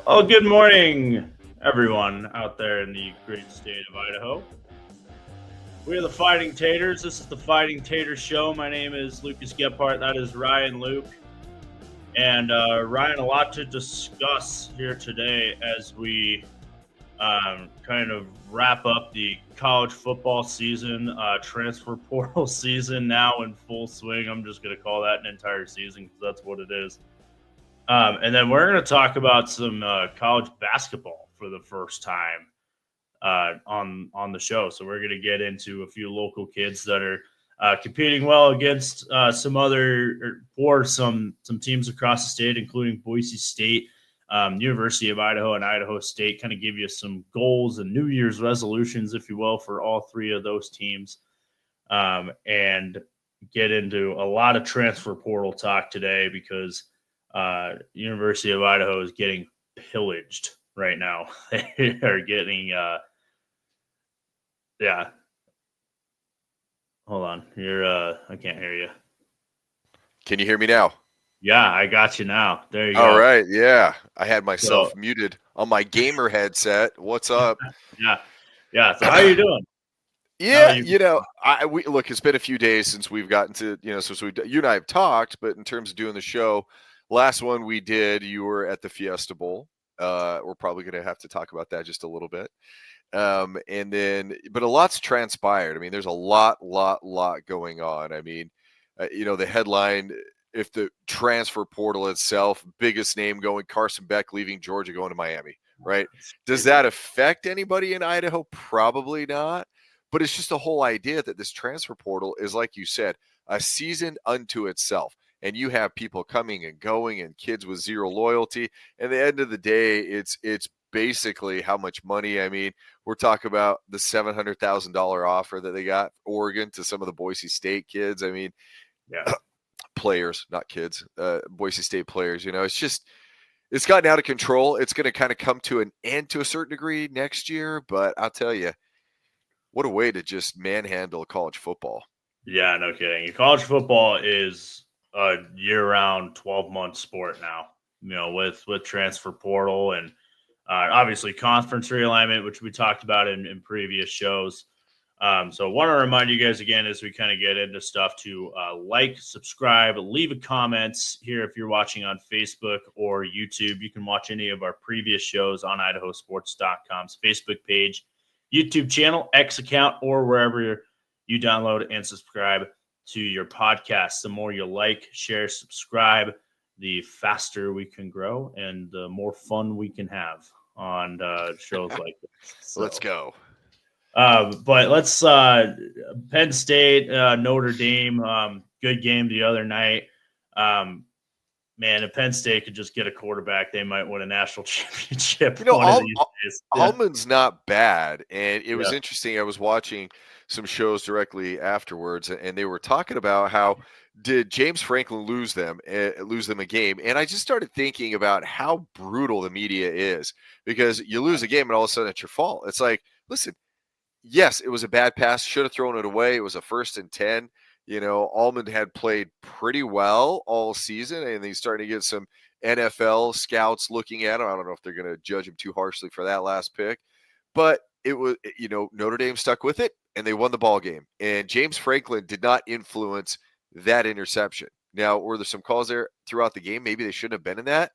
Oh, good morning, everyone out there in the great state of Idaho. We are the Fighting Taters. This is the Fighting Taters Show. My name is Lucas Gephardt. That is Ryan Luke. And Ryan, a lot to discuss here today as we kind of wrap up the college football season, transfer portal season now in full swing. I'm just going to call that an entire season because that's what it is. And then we're going to talk about some college basketball for the first time on the show. So we're going to get into a few local kids that are competing well against some teams across the state, including Boise State, University of Idaho, and Idaho State. Kind of give you some goals and New Year's resolutions, if you will, for all three of those teams, and get into a lot of transfer portal talk today because University of Idaho is getting pillaged right now. They are getting, yeah. Hold on, I can't hear you. Can you hear me now? Yeah, I got you now. There you go. All right, yeah. I had myself muted on my gamer headset. What's up? Yeah. So how are you doing? Yeah, look, it's been a few days since we've gotten to, since you and I have talked, but in terms of doing the show, last one we did, you were at the Fiesta Bowl. We're probably going to have to talk about that just a little bit. But a lot's transpired. I mean, there's a lot going on. I mean, the headline, if the transfer portal itself, biggest name going, Carson Beck leaving Georgia, going to Miami, right? Does that affect anybody in Idaho? Probably not. But it's just the whole idea that this transfer portal is, like you said, a season unto itself. And you have people coming and going and kids with zero loyalty. And at the end of the day, it's basically how much money. I mean, we're talking about the $700,000 offer that they got Oregon to some of the Boise State kids. I mean, players, not kids, Boise State players. It's gotten out of control. It's going to kind of come to an end to a certain degree next year. But I'll tell you, what a way to just manhandle college football. Yeah, no kidding. College football is a year-round, 12-month sport now, with transfer portal and obviously conference realignment, which we talked about in previous shows. So I want to remind you guys again as we kind of get into stuff to like, subscribe, leave a comment here if you're watching on Facebook or YouTube. You can watch any of our previous shows on IdahoSports.com's Facebook page, YouTube channel, X account, or wherever you download and subscribe to your podcast. The more you like, share, subscribe, the faster we can grow and the more fun we can have on shows like this. So, let's go. But let's Penn State, Notre Dame, good game the other night. Man, if Penn State could just get a quarterback, they might win a national championship. Almond's not bad. And it was interesting. I was watching some shows directly afterwards, and they were talking about how did James Franklin lose them a game. And I just started thinking about how brutal the media is, because you lose a game and all of a sudden it's your fault. It's like, listen, yes, it was a bad pass. Should have thrown it away. It was a 1st and 10. Almond had played pretty well all season, and he's starting to get some NFL scouts looking at him. I don't know if they're going to judge him too harshly for that last pick, but it was, Notre Dame stuck with it, and they won the ball game. And James Franklin did not influence that interception. Now, were there some calls there throughout the game? Maybe they shouldn't have been in that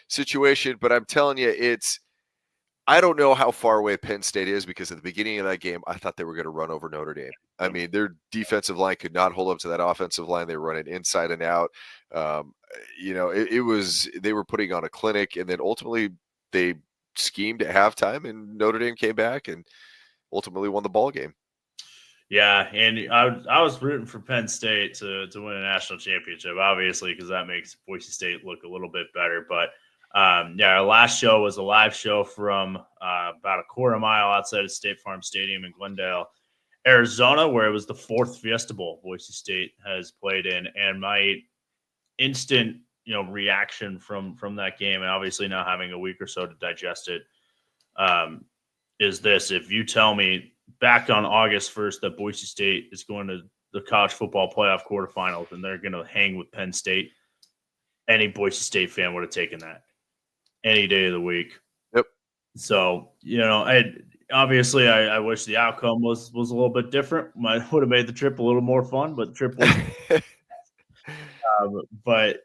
situation, but I'm telling you, I don't know how far away Penn State is, because at the beginning of that game, I thought they were going to run over Notre Dame. I mean, their defensive line could not hold up to that offensive line. They were running inside and out. They were putting on a clinic, and then ultimately they schemed at halftime, and Notre Dame came back and ultimately won the ball game. Yeah, and I was rooting for Penn State to win a national championship, obviously, because that makes Boise State look a little bit better. But our last show was a live show from about a quarter mile outside of State Farm Stadium in Glendale, Arizona, where it was the 4th Fiesta Bowl Boise State has played in. And my instant, reaction from that game, and obviously now having a week or so to digest it, is this: if you tell me back on August 1st that Boise State is going to the college football playoff quarterfinals and they're going to hang with Penn State, any Boise State fan would have taken that. any day of the week. Yep. So, obviously I wish the outcome was a little bit different. Might would have made the trip a little more fun, but the trip was but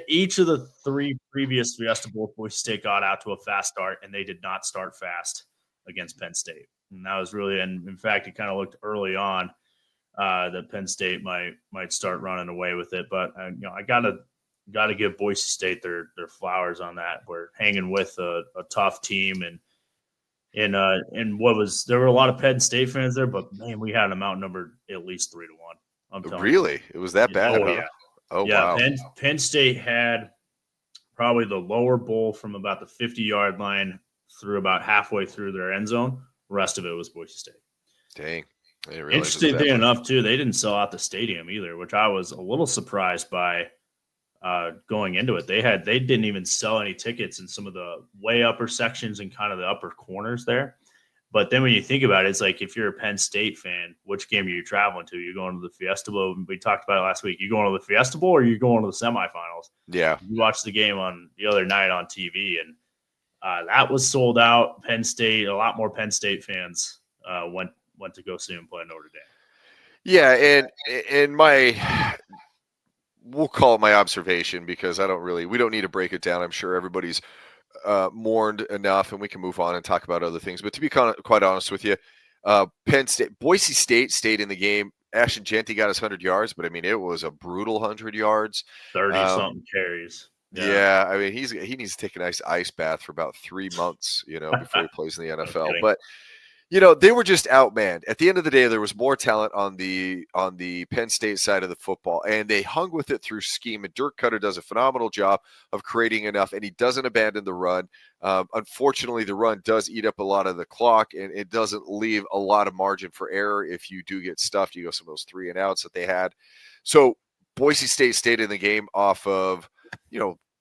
each of the 3 previous Fiesta Bowl, Boise State got out to a fast start, and they did not start fast against Penn State. And that was really, and in fact, it kind of looked early on that Penn State might start running away with it. But I gotta give Boise State their flowers on that. We're hanging with a tough team, and there were a lot of Penn State fans there, but man, we had them outnumbered at least 3-1. I'm telling you. Really? It was that bad? Oh, huh? yeah. Oh, yeah, wow. Penn State had probably the lower bowl from about the 50-yard line through about halfway through their end zone. The rest of it was Boise State. Dang. Interesting thing enough, too, they didn't sell out the stadium either, which I was a little surprised by going into it. They didn't even sell any tickets in some of the way upper sections and kind of the upper corners there. But then when you think about it, it's like if you're a Penn State fan, which game are you traveling to? You're going to the Fiesta Bowl. We talked about it last week. You going to the Fiesta Bowl or you going to the semifinals? Yeah. You watched the game on the other night on TV, and that was sold out. Penn State, a lot more Penn State fans went to go see him play Notre Dame. Yeah, and we'll call it my observation because we don't need to break it down. I'm sure everybody's mourned enough, and we can move on and talk about other things. But to be quite honest with you, Boise State stayed in the game. Ashton Jeanty got his 100 yards, but I mean, it was a brutal 100 yards. 30-something carries. Yeah, I mean, he needs to take a nice ice bath for about 3 months, before he plays in the NFL. But they were just outmanned. At the end of the day, there was more talent on the Penn State side of the football, and they hung with it through scheme. And Dirk Cutter does a phenomenal job of creating enough, and he doesn't abandon the run. Unfortunately, the run does eat up a lot of the clock, and it doesn't leave a lot of margin for error. If you do get stuffed, you go some of those 3 and outs that they had. So Boise State stayed in the game off of,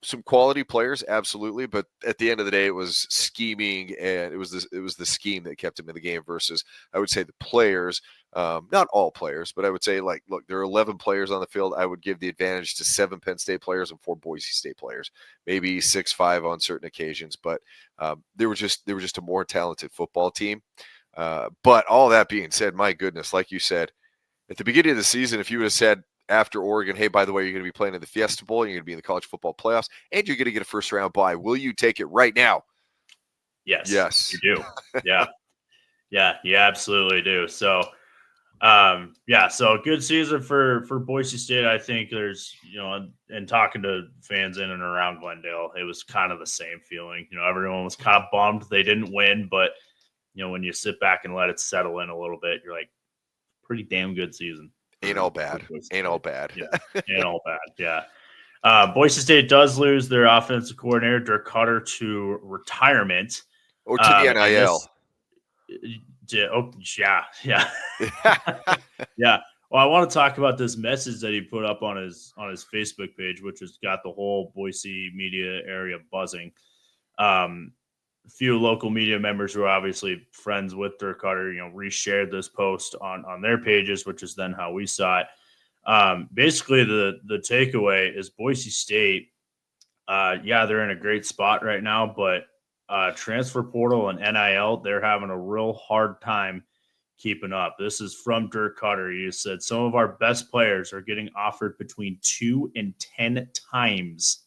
some quality players, absolutely, but at the end of the day, it was scheming, and it was the scheme that kept him in the game versus, I would say, the players. Not all players, but I would say, look, there are 11 players on the field. I would give the advantage to 7 Penn State players and 4 Boise State players, maybe 6-5 on certain occasions, but they were just a more talented football team. But all that being said, my goodness, like you said, at the beginning of the season, if you would have said after Oregon, hey, by the way, you're going to be playing in the Fiesta Bowl, and you're going to be in the college football playoffs, and you're going to get a first-round bye, will you take it right now? Yes. You do. Yeah. Yeah, you absolutely do. So, so a good season for Boise State. I think there's, and talking to fans in and around Glendale, it was kind of the same feeling. Everyone was kind of bummed they didn't win, but, when you sit back and let it settle in a little bit, you're like, pretty damn good season. Ain't all bad. Ain't all bad. Yeah. Ain't all bad. Yeah. Boise State does lose their offensive coordinator, Dirk Cutter, to retirement. Or to the NIL. Yeah. Yeah. Well, I want to talk about this message that he put up on his Facebook page, which has got the whole Boise media area buzzing. A few local media members who are obviously friends with Dirk Cutter, reshared this post on their pages, which is then how we saw it. Basically, the takeaway is Boise State. They're in a great spot right now, but transfer portal and NIL, they're having a real hard time keeping up. This is from Dirk Cutter. He said some of our best players are getting offered between 2 and 10 times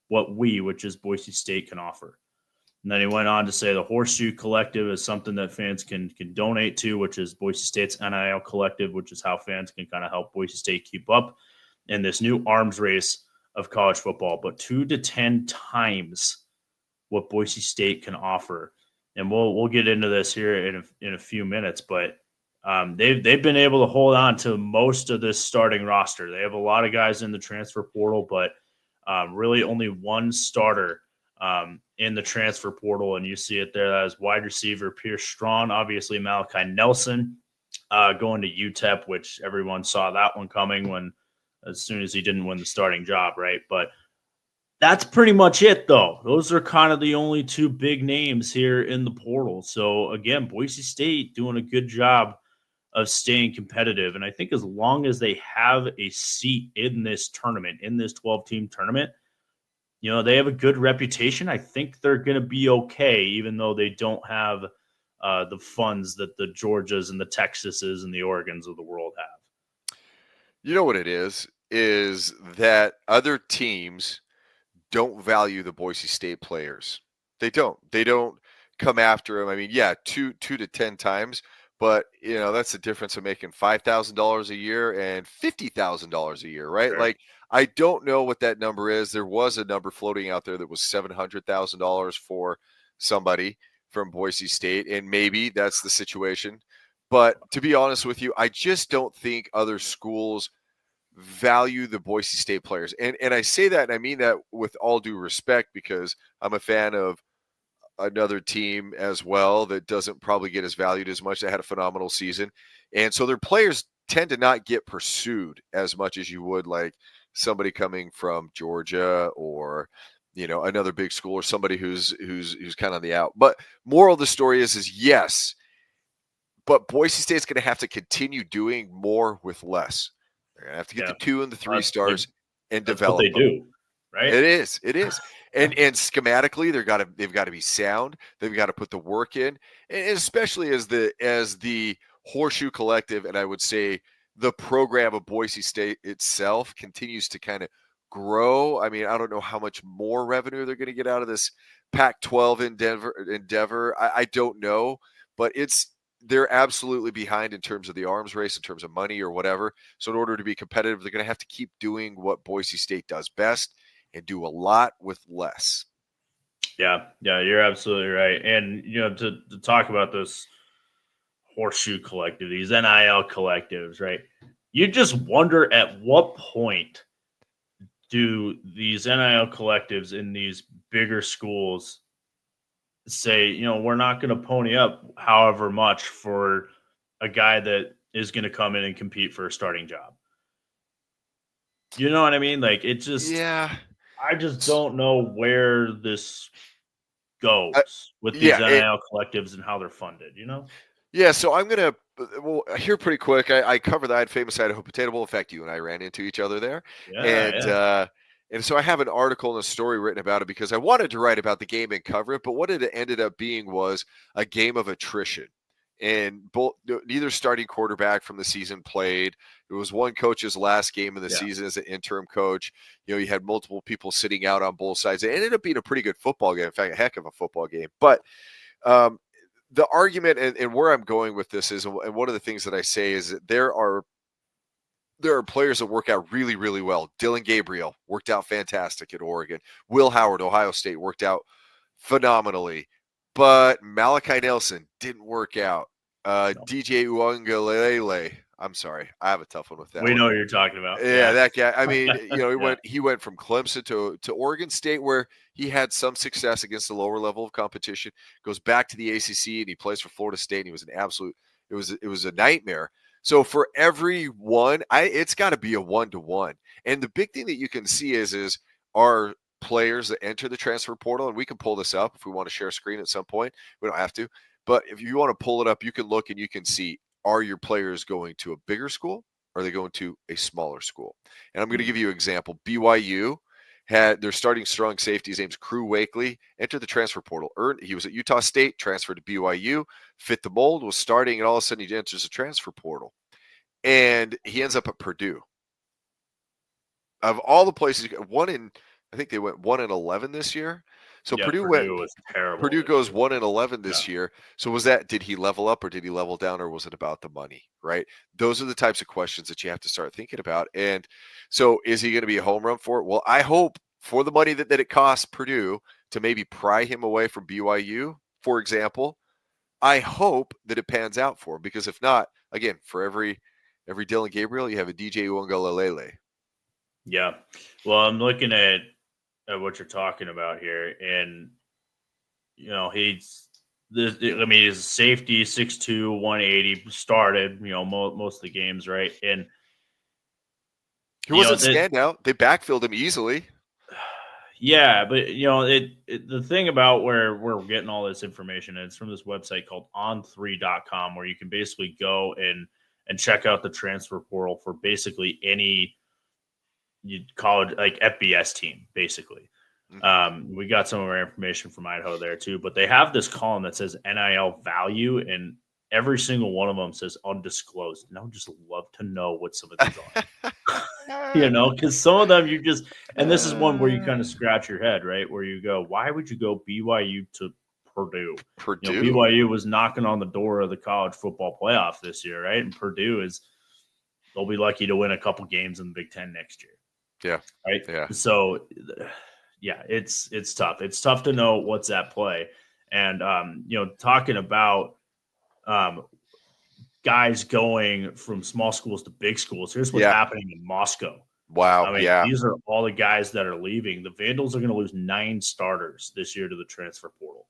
what which is Boise State, can offer. And then he went on to say the Horseshoe Collective is something that fans can donate to, which is Boise State's NIL Collective, which is how fans can kind of help Boise State keep up in this new arms race of college football. But 2 to 10 times what Boise State can offer. And we'll get into this here in a few minutes, but they've been able to hold on to most of this starting roster. They have a lot of guys in the transfer portal, but really only one starter in the transfer portal, and you see it there. That is wide receiver Pierce Strong, obviously Malachi Nelson going to UTEP, which everyone saw that one coming as soon as he didn't win the starting job, right? But that's pretty much it, though. Those are kind of the only 2 big names here in the portal. So again, Boise State doing a good job of staying competitive, and I think as long as they have a seat in this tournament, in this 12-team tournament, they have a good reputation. I think they're going to be okay, even though they don't have the funds that the Georgias and the Texases and the Oregons of the world have. You know what it is that other teams don't value the Boise State players. They don't come after them. I mean, yeah, two to 10 times, but that's the difference of making $5,000 a year and $50,000 a year, right? Sure. Like, I don't know what that number is. There was a number floating out there that was $700,000 for somebody from Boise State, and maybe that's the situation. But to be honest with you, I just don't think other schools value the Boise State players. And I say that, and I mean that with all due respect, because I'm a fan of another team as well that doesn't probably get as valued as much. They had a phenomenal season. And so their players tend to not get pursued as much as you would like somebody coming from Georgia or another big school, or somebody who's kind of on the out. But moral of the story is yes, but Boise State's going to have to continue doing more with less. They're going to have to get the 2 and the 3 stars and develop what they do, right? It is. And schematically, they've got to be sound. They've got to put the work in, and especially as the Horseshoe Collective, and I would say the program of Boise State itself continues to kind of grow. I mean, I don't know how much more revenue they're going to get out of this Pac-12 endeavor. I don't know, but they're absolutely behind in terms of the arms race, in terms of money or whatever. So in order to be competitive, they're going to have to keep doing what Boise State does best and do a lot with less. Yeah, you're absolutely right. And, to talk about this Horseshoe Collective, these NIL collectives, right? You just wonder at what point do these NIL collectives in these bigger schools say, we're not going to pony up however much for a guy that is going to come in and compete for a starting job. You know what I mean? Like, it just, I just don't know where this goes with these NIL collectives and how they're funded, Yeah, so I'm going to, here pretty quick, I cover the famous Idaho Potato Bowl. In fact, you and I ran into each other there. And so I have an article and a story written about it because I wanted to write about the game and cover it, but what it ended up being was a game of attrition. And neither starting quarterback from the season played. It was one coach's last game of the season as an interim coach. You had multiple people sitting out on both sides. It ended up being a pretty good football game. In fact, a heck of a football game. But the argument and where I'm going with this is, and one of the things that I say is that there are players that work out really, really well. Dylan Gabriel worked out fantastic at Oregon. Will Howard, Ohio State, worked out phenomenally. But Malachi Nelson didn't work out. DJ Uiagalelei, I'm sorry, I have a tough one with that. We know what you're talking about. Yeah, that guy. I mean, he went from Clemson to Oregon State, where he had some success against the lower level of competition. Goes back to the ACC and he plays for Florida State. And he was an absolute. It was a nightmare. So for every one, it's got to be a 1-to-1. And the big thing that you can see is our players that enter the transfer portal, and we can pull this up if we want to share a screen at some point. We don't have to, but if you want to pull it up, you can look and you can see, are your players going to a bigger school? Or are they going to a smaller school? And I'm going to give you an example. BYU had their starting strong safety. His name's Crew Wakely. Entered the transfer portal. He was at Utah State, transferred to BYU, fit the mold, was starting, and all of a sudden he enters the transfer portal. And he ends up at Purdue. Of all the places, I think they went 1-11 this year. So Purdue was terrible. Purdue goes 1-11 this year. So did he level up or did he level down, or was it about the money, right? Those are the types of questions that you have to start thinking about. And so is he going to be a home run for it? Well, I hope for the money that it costs Purdue to maybe pry him away from BYU, for example, I hope that it pans out for him, because if not, again, for every Dylan Gabriel, you have a DJ Uiagalelei. Yeah. Well, I'm looking at what you're talking about here, and he's a safety, 6'2", 180, started most of the games, right? And he wasn't standout. They backfilled him easily. Yeah, but the thing about where we're getting all this information, it's from this website called on3.com, where you can basically go and check out the transfer portal for basically any college, like FBS team, basically. We got some of our information from Idaho there too, but they have this column that says NIL value, and every single one of them says undisclosed. And I would just love to know what some of these are, because some of them and this is one where you kind of scratch your head, right? Where you go, why would you go BYU to Purdue? BYU was knocking on the door of the college football playoff this year, right? And Purdue they'll be lucky to win a couple games in the Big Ten next year. Yeah. Right. Yeah. So, yeah, it's tough. It's tough to know what's at play. And, talking about guys going from small schools to big schools, here's what's happening in Moscow. Wow. These are all the guys that are leaving. The Vandals are going to lose 9 starters this year to the transfer portal,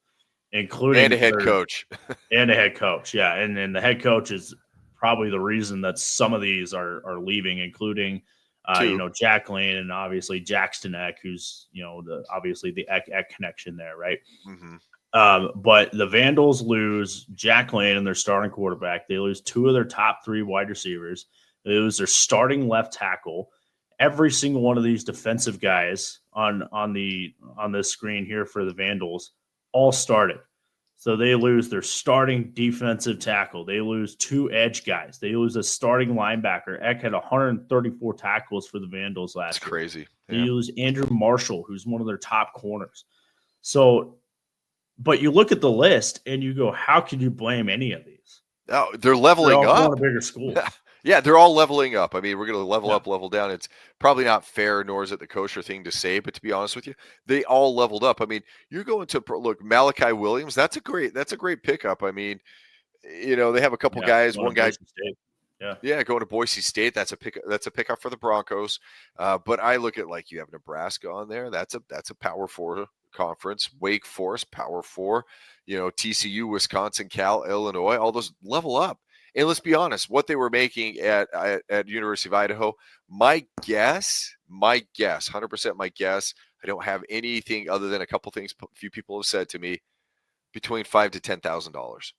including a head coach. And a head coach. Yeah. And then the head coach is probably the reason that some of these are leaving, including Jack Lane and obviously Jackson Eck, who's obviously the Eck connection there, right? Mm-hmm. But the Vandals lose Jack Lane and their starting quarterback. They lose 2 of their top 3 wide receivers. They lose their starting left tackle. Every single one of these defensive guys on this screen here for the Vandals all started. So they lose their starting defensive tackle. They lose 2 edge guys. They lose a starting linebacker. Eck had 134 tackles for the Vandals last year. That's crazy. Yeah. They lose Andrew Marshall, who's one of their top corners. So, but you look at the list and you go, how can you blame any of these? Oh, they're leveling they're all up. Going to bigger schools. Yeah, they're all leveling up. I mean, we're going to level up, level down. It's probably not fair, nor is it the kosher thing to say, but to be honest with you, they all leveled up. I mean, you're going to look Malachi Williams. That's a great pickup. I mean, they have a couple guys. One guy, going to Boise State. That's a pickup for the Broncos. But I look at you have Nebraska on there. That's a Power 4 conference. Wake Forest, Power 4. TCU, Wisconsin, Cal, Illinois. All those level up. And let's be honest, what they were making at University of Idaho, my guess, 100% my guess, I don't have anything other than a couple things a few people have said to me, between $5,000 to $10,000,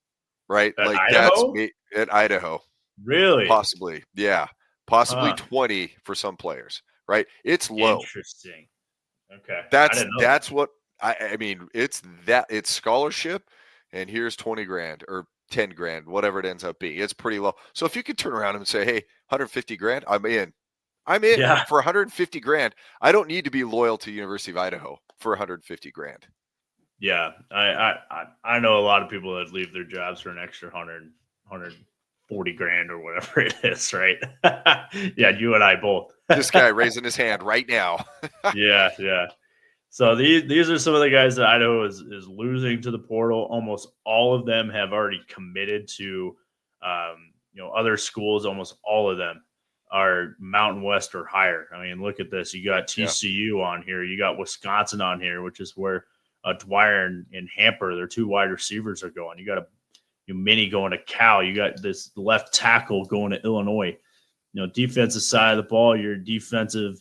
right? At Idaho? That's me at Idaho. Really? Possibly, yeah. Possibly 20 for some players, right? It's low. Interesting. Okay. That's what I mean. It's scholarship, and here's 20 grand or 10 grand, whatever it ends up being. It's pretty low. So if you could turn around and say, hey, 150 grand, I'm in for 150 grand. I don't need to be loyal to University of Idaho for 150 grand. Yeah. I know a lot of people that leave their jobs for an extra 140 grand or whatever it is. Right. Yeah. You and I both. This guy raising his hand right now. Yeah. Yeah. So these are some of the guys that Idaho is losing to the portal. Almost all of them have already committed to, other schools. Almost all of them are Mountain West or higher. I mean, look at this. You got TCU on here. You got Wisconsin on here, which is where Dwyer and Hamper, their 2 wide receivers, are going. You got Mini going to Cal. You got this left tackle going to Illinois. Defensive side of the ball, your defensive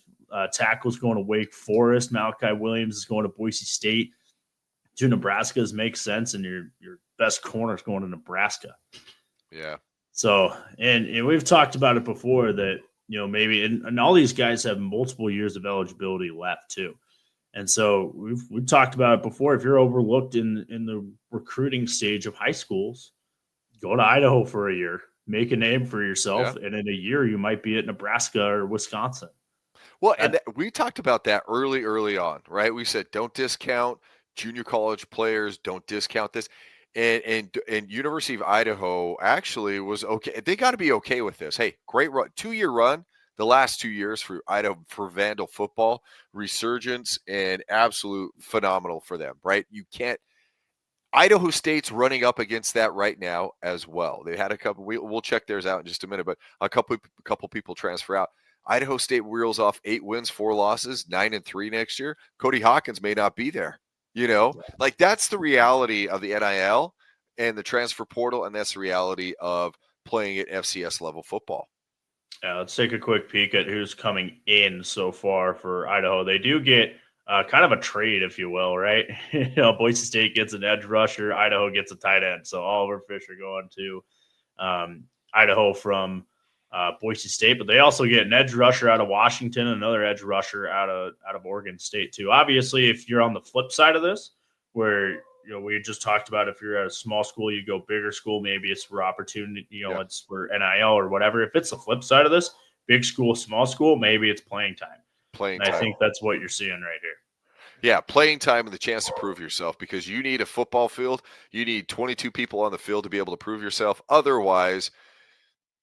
tackles going to Wake Forest. Malachi Williams is going to Boise State. 2 Nebraskas makes sense, and your best corner is going to Nebraska. Yeah. So, and we've talked about it before that maybe and all these guys have multiple years of eligibility left too, and so we've talked about it before. If you're overlooked in the recruiting stage of high schools, go to Idaho for a year, make a name for yourself, and in a year you might be at Nebraska or Wisconsin. Well, and we talked about that early on, right? We said, don't discount junior college players. Don't discount this. And University of Idaho actually was okay. They got to be okay with this. Hey, great run, 2-year run. The last 2 years for Idaho for Vandal football, resurgence and absolute phenomenal for them, right? You can't. Idaho State's running up against that right now as well. They had a couple. We'll check theirs out in just a minute, but a couple people transfer out. Idaho State reels off 8 wins, 4 losses, 9-3 next year. Cody Hawkins may not be there. That's the reality of the NIL and the transfer portal, and that's the reality of playing at FCS level football. Yeah, let's take a quick peek at who's coming in so far for Idaho. They do get kind of a trade, if you will, right? Boise State gets an edge rusher, Idaho gets a tight end. So Oliver Fisher going to Idaho from Boise State, but they also get an edge rusher out of Washington, another edge rusher out of Oregon State too. Obviously, if you're on the flip side of this, where we just talked about, if you're at a small school, you go bigger school, maybe it's for opportunity, it's for NIL or whatever. If it's the flip side of this, big school, small school, maybe it's playing time. I think that's what you're seeing right here. Yeah, playing time and the chance to prove yourself, because you need a football field. You need 22 people on the field to be able to prove yourself. Otherwise,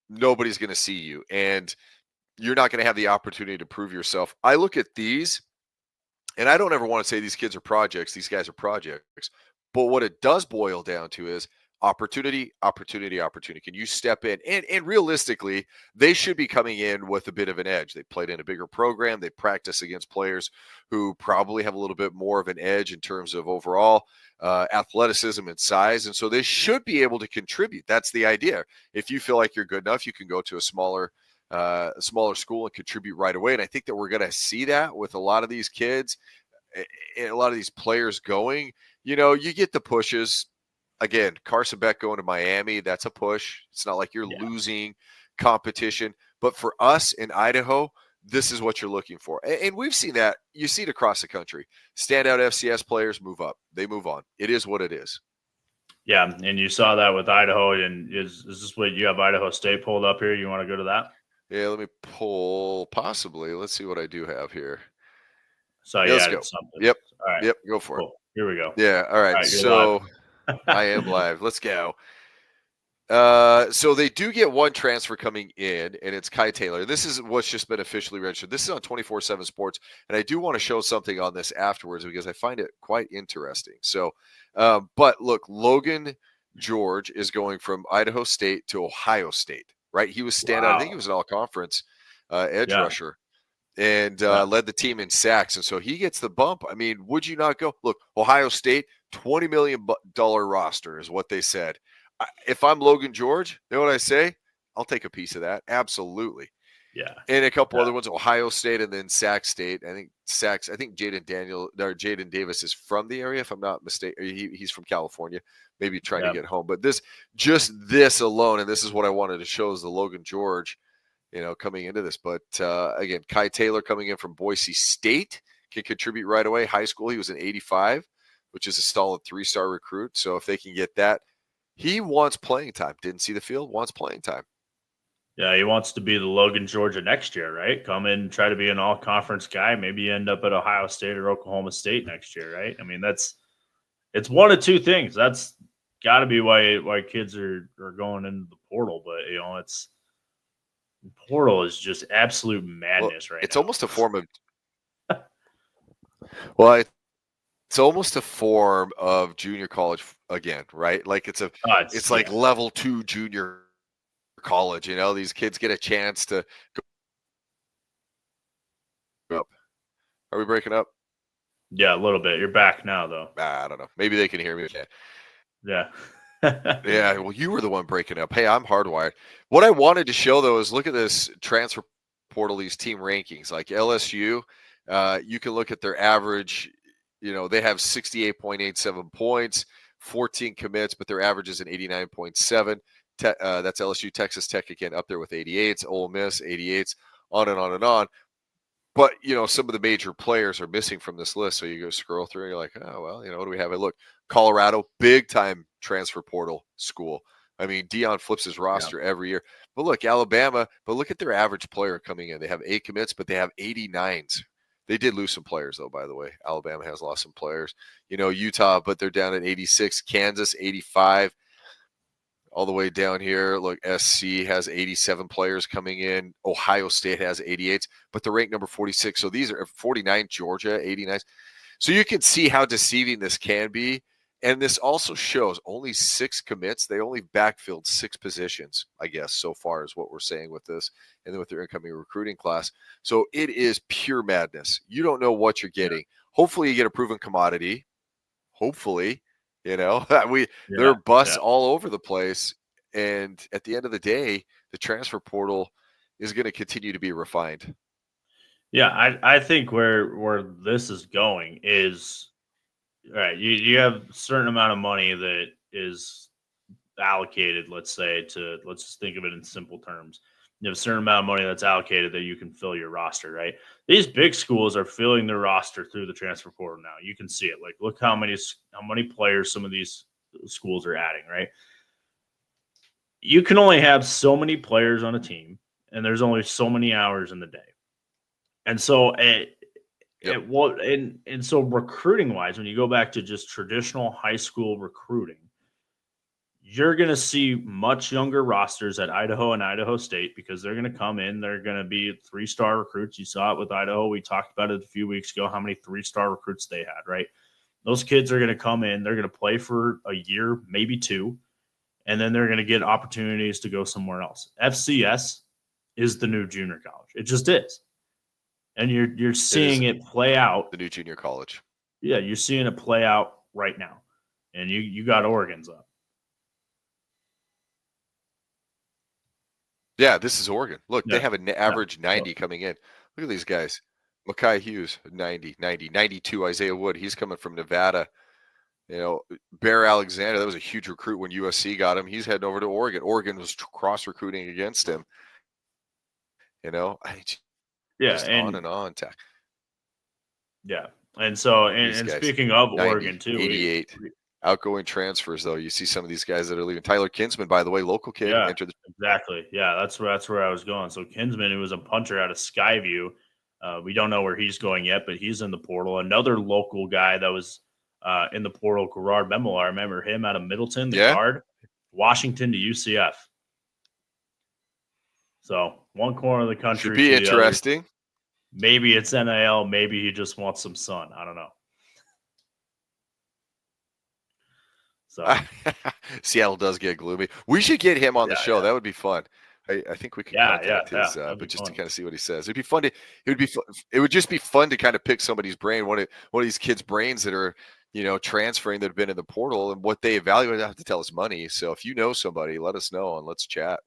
nobody's going to see you, and you're not going to have the opportunity to prove yourself. I look at these, and I don't ever want to say these kids are projects. These guys are projects. But what it does boil down to is opportunity, opportunity, opportunity. Can you step in? And realistically, they should be coming in with a bit of an edge. They played in a bigger program. They practice against players who probably have a little bit more of an edge in terms of overall athleticism and size. And so they should be able to contribute. That's the idea. If you feel like you're good enough, you can go to a smaller school and contribute right away. And I think that we're going to see that with a lot of these kids and a lot of these players going. You get the pushes. Again, Carson Beck going to Miami, that's a push. It's not like you're losing competition. But for us in Idaho, this is what you're looking for. And we've seen that. You see it across the country. Standout FCS players move up. They move on. It is what it is. Yeah, and you saw that with Idaho. And is this what you have Idaho State pulled up here? You want to go to that? Yeah, let me pull possibly. Let's see what I do have here. So let's go. Something. Yep. All right. Yep. Go for it. Here we go. Yeah. All right. So I am live. Let's go. So they do get one transfer coming in, and it's Kai Taylor. This is what's just been officially registered. This is on 24/7 Sports, and I do want to show something on this afterwards because I find it quite interesting. So, but look, Logan George is going from Idaho State to Ohio State, right? He was standout. I think he was an all-conference edge rusher, and led the team in sacks. And so he gets the bump. I mean, would you not go? Look, Ohio State, $20 million roster is what they said. If I'm Logan George, you know what I say? I'll take a piece of that. Absolutely. Yeah. And a couple other ones, Ohio State and then Sac State. I think Jaden Davis is from the area, if I'm not mistaken. He's from California, maybe trying to get home. But this alone, and this is what I wanted to show, is the Logan George, coming into this. But again, Kai Taylor coming in from Boise State can contribute right away. High school, he was an 85, which is a solid 3-star recruit. So if they can get that, he wants playing time. Didn't see the field, wants playing time. Yeah, he wants to be the Logan Georgia next year, right? Come in, try to be an all-conference guy. Maybe you end up at Ohio State or Oklahoma State next year, right? I mean, it's one of two things. That's got to be why kids are going into the portal. But it's portal is just absolute madness right now. It's almost a form of it's almost a form of junior college again, right? Like it's like level 2 junior college. These kids get a chance to go up. Are we breaking up? Yeah, a little bit. You're back now, though. I don't know. Maybe they can hear me. Yeah. Yeah. Well, you were the one breaking up. Hey, I'm hardwired. What I wanted to show, though, is look at this transfer portal, these team rankings. Like LSU, you can look at their average. They have 68.87 points, 14 commits, but their average is an 89.7. That's LSU. Texas Tech, again, up there with 88s. Ole Miss, 88s, on and on and on. But, some of the major players are missing from this list. So you go scroll through and you're like, oh, well, what do we have? And look, Colorado, big-time transfer portal school. I mean, Dion flips his roster every year. But look, Alabama, but look at their average player coming in. They have 8 commits, but they have 89s. They did lose some players, though, by the way. Alabama has lost some players. Utah, but they're down at 86. Kansas, 85. All the way down here, look, SC has 87 players coming in. Ohio State has 88, but they're ranked number 46. So these are 49, Georgia, 89. So you can see how deceiving this can be. And this also shows only 6 commits. They only backfilled 6 positions, I guess, so far is what we're saying with this, and then with their incoming recruiting class. So it is pure madness. You don't know what you're getting. Hopefully you get a proven commodity. Hopefully, there are busts all over the place. And at the end of the day, the transfer portal is going to continue to be refined. Yeah, I think where this is going is, all right, you have a certain amount of money that is allocated, let's say, let's just think of it in simple terms. You have a certain amount of money that's allocated that you can fill your roster, right? These big schools are filling their roster through the transfer portal now. You can see it. Like, look how many players some of these schools are adding, right? You can only have so many players on a team, and there's only so many hours in the day. And so so recruiting wise, when you go back to just traditional high school recruiting, you're going to see much younger rosters at Idaho and Idaho State because they're going to come in. They're going to be 3-star recruits. You saw it with Idaho. We talked about it a few weeks ago, how many 3-star recruits they had, right? Those kids are going to come in. They're going to play for a year, maybe 2, and then they're going to get opportunities to go somewhere else. FCS is the new junior college. It just is. And you're seeing it play out. The new junior college. Yeah, you're seeing it play out right now. And you got Oregon's up. Yeah, this is Oregon. Look, they have an average 90 coming in. Look at these guys. Makai Hughes, 90, 92. Isaiah Wood, he's coming from Nevada. Bear Alexander, that was a huge recruit when USC got him. He's heading over to Oregon. Oregon was cross-recruiting against him. And on and on. Yeah. And so, and speaking of 90, Oregon, too. 88. Outgoing transfers, though. You see some of these guys that are leaving. Tyler Kinsman, by the way, local kid. Yeah, exactly. Yeah, that's where I was going. So Kinsman, who was a punter out of Skyview, we don't know where he's going yet, but he's in the portal. Another local guy that was in the portal, Gerard Memolar. Remember him out of Middleton, the guard, Washington to UCF. So one corner of the country. Should be interesting. Maybe it's NIL. Maybe he just wants some sun. I don't know. So Seattle does get gloomy. We should get him on the show. Yeah. That would be fun. I think we could contact his, but just to kind of see what he says. It'd be fun it would just be fun to kind of pick somebody's brain, one of these kids' brains that are, transferring, that have been in the portal, and what they evaluate. They have to tell us money. So if you know somebody, let us know and let's chat.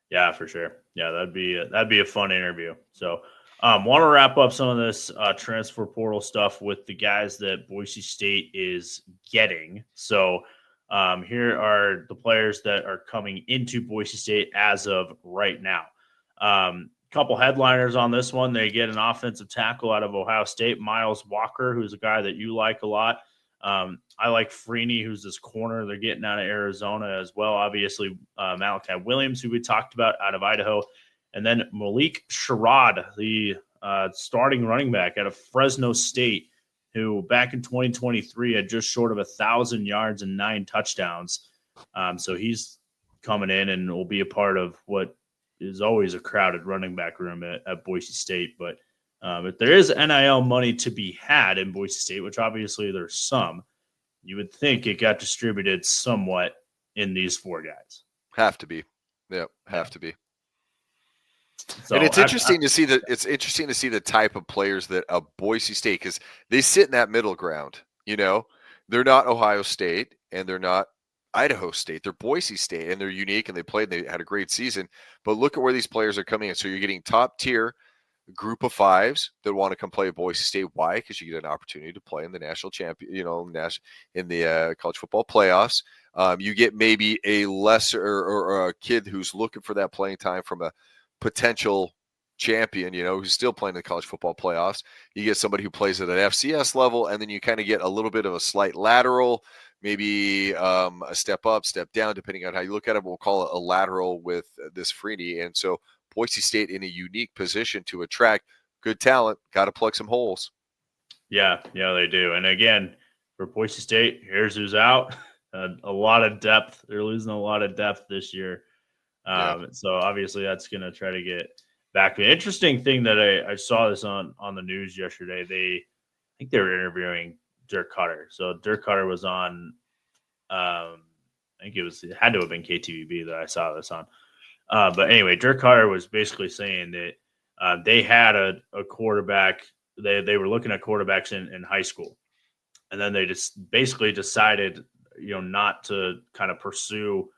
Yeah, for sure. Yeah, that'd be a fun interview. So want to wrap up some of this transfer portal stuff with the guys that Boise State is getting. So here are the players that are coming into Boise State as of right now. Couple headliners on this one. They get an offensive tackle out of Ohio State, Miles Walker, who's a guy that you like a lot. I like Freeney, who's this corner they're getting out of Arizona as well. Obviously, Malachi Williams, who we talked about out of Idaho. And then Malik Sherrod, the starting running back out of Fresno State, who back in 2023 had just short of 1,000 yards and 9 touchdowns. So he's coming in and will be a part of what is always a crowded running back room at Boise State. But if there is NIL money to be had in Boise State, which obviously there's some, you would think it got distributed somewhat in these 4 guys. Have to be. Yep, have to be. So and it's interesting to see the type of players that Boise State, because they sit in that middle ground. They're not Ohio State and they're not Idaho State. They're Boise State, and they're unique, and they had a great season. But look at where these players are coming in. So you're getting top tier group of 5s that want to come play at Boise State. Why? Because you get an opportunity to play in the national champion, in the college football playoffs. You get maybe a lesser or a kid who's looking for that playing time from a potential champion, who's still playing the college football playoffs. You get somebody who plays at an FCS level, and then you kind of get a little bit of a slight lateral, maybe a step up, step down, depending on how you look at it. We'll call it a lateral with this Freeney. And so Boise State in a unique position to attract good talent. Got to plug some holes. Yeah, they do. And again, for Boise State, here's who's out. A lot of depth. They're losing a lot of depth this year. So obviously that's going to try to get back. The interesting thing that I saw this on the news yesterday, I think they were interviewing Dirk Cutter. So Dirk Cutter was on, I think it had to have been KTVB that I saw this on. But anyway, Dirk Cutter was basically saying that they had a quarterback. They were looking at quarterbacks in high school. And then they just basically decided, not to kind of pursue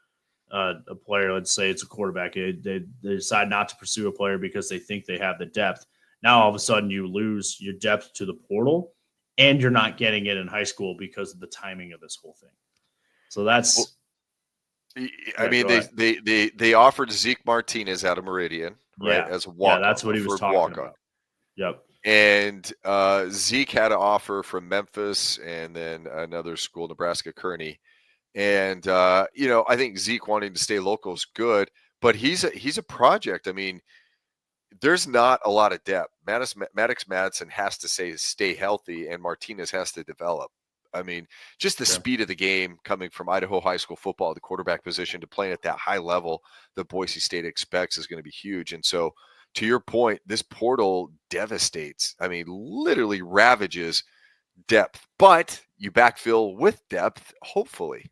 a player. Let's say it's a quarterback. They decide not to pursue a player because they think they have the depth. Now all of a sudden you lose your depth to the portal, and you're not getting it in high school because of the timing of this whole thing. So that's I mean, they offered Zeke Martinez out of Meridian, right, as a walk-on. Yeah, that's what he was talking about. Yep. And Zeke had an offer from Memphis and then another school, Nebraska Kearney. And I think Zeke wanting to stay local is good, but he's a project. I mean, there's not a lot of depth. Maddox Madsen has to stay healthy, and Martinez has to develop. I mean, just the speed of the game coming from Idaho high school football, the quarterback position, to playing at that high level that Boise State expects is going to be huge. And so, to your point, this portal devastates. I mean, literally ravages depth, but you backfill with depth, hopefully.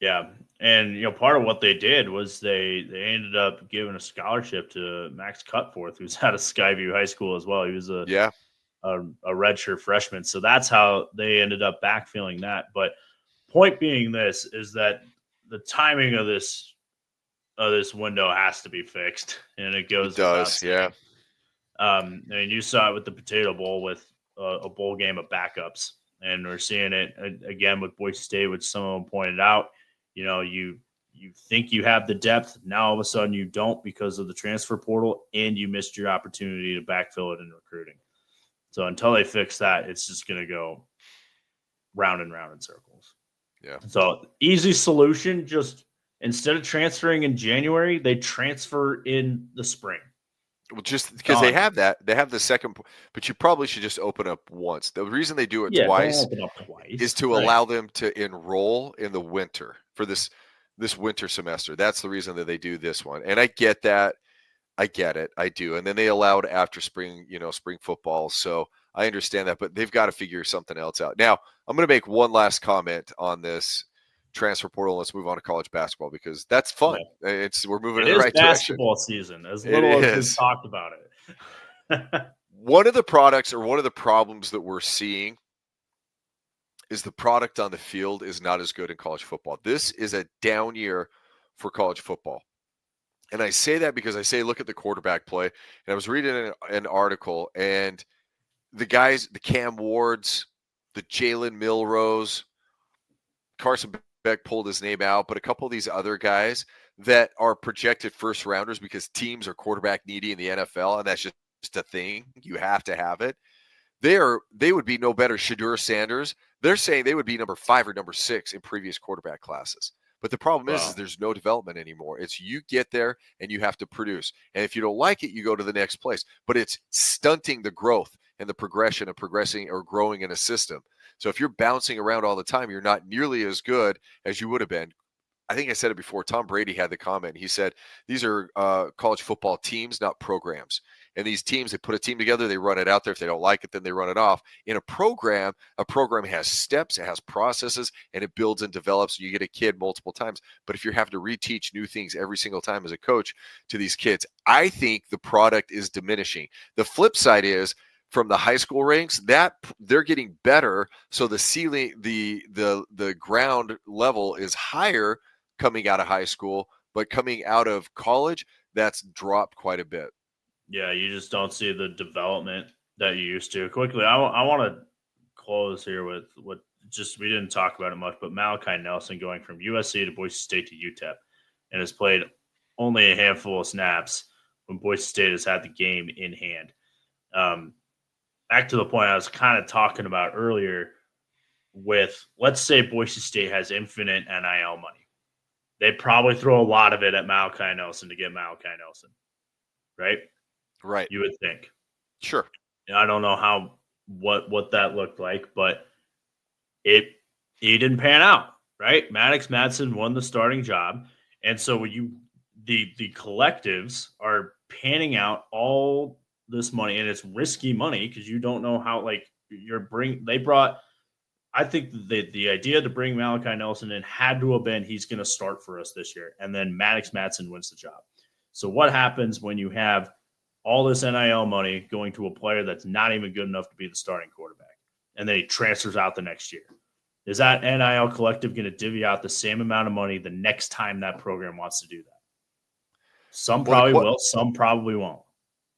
Yeah, and part of what they did was they ended up giving a scholarship to Max Cutforth, who's out of Skyview High School as well. He was a redshirt freshman, so that's how they ended up backfilling that. But point being, this is that the timing of this window has to be fixed, and it goes. It does, yeah. I mean, you saw it with the Potato Bowl with a bowl game of backups, and we're seeing it again with Boise State, which someone pointed out. You think you have the depth. Now all of a sudden you don't because of the transfer portal, and you missed your opportunity to backfill it in recruiting. So until they fix that, it's just going to go round and round in circles. Yeah. So easy solution, just instead of transferring in January, they transfer in the spring. Well, just because they have the second, but you probably should just open up once. The reason they do it twice is to allow them to enroll in the winter for this winter semester. That's the reason that they do this one. And I get that. I get it. I do. And then they allowed after spring, spring football. So I understand that, but they've got to figure something else out. Now, I'm going to make one last comment on this transfer portal. Let's move on to college basketball because that's fun. Yeah. We're moving in the right direction. It is basketball season, as little as we've talked about it. One of the products or one of the problems that we're seeing is the product on the field is not as good in college football. This is a down year for college football. And I say that because look at the quarterback play. And I was reading an article, and the guys, the Cam Wards, the Jalen Milrose, Carson Beck pulled his name out, but a couple of these other guys that are projected first rounders because teams are quarterback needy in the NFL, and that's just a thing. You have to have it. They would be no better. Shadur Sanders, they're saying they would be number 5 or number 6 in previous quarterback classes. But the problem is there's no development anymore. It's you get there and you have to produce. And if you don't like it, you go to the next place. But it's stunting the growth and the progression of progressing or growing in a system. So if you're bouncing around all the time, you're not nearly as good as you would have been. I think I said it before. Tom Brady had the comment. He said, these are college football teams, not programs. And these teams, they put a team together, they run it out there. If they don't like it, then they run it off. In a program has steps, it has processes, and it builds and develops. You get a kid multiple times. But if you're having to reteach new things every single time as a coach to these kids, I think the product is diminishing. The flip side is, from the high school ranks, that they're getting better. So the ceiling, the ground level is higher coming out of high school, but coming out of college, that's dropped quite a bit. Yeah, you just don't see the development that you used to. Quickly, I want to close here with what we didn't talk about it much, but Malachi Nelson going from USC to Boise State to UTEP and has played only a handful of snaps when Boise State has had the game in hand. Back to the point I was kind of talking about earlier with, let's say Boise State has infinite NIL money. They probably throw a lot of it at Malachi Nelson to get Malachi Nelson, right? Right. You would think. Sure. And I don't know what that looked like, but he didn't pan out, right? Maddox Madsen won the starting job. And so when the collectives are panning out all this money, and it's risky money because you don't know how, I think the idea to bring Malachi Nelson in had to have been he's going to start for us this year. And then Maddox Madsen wins the job. So what happens when you have all this NIL money going to a player that's not even good enough to be the starting quarterback, and then he transfers out the next year? Is that NIL collective going to divvy out the same amount of money the next time that program wants to do that? Some probably will. Some probably won't.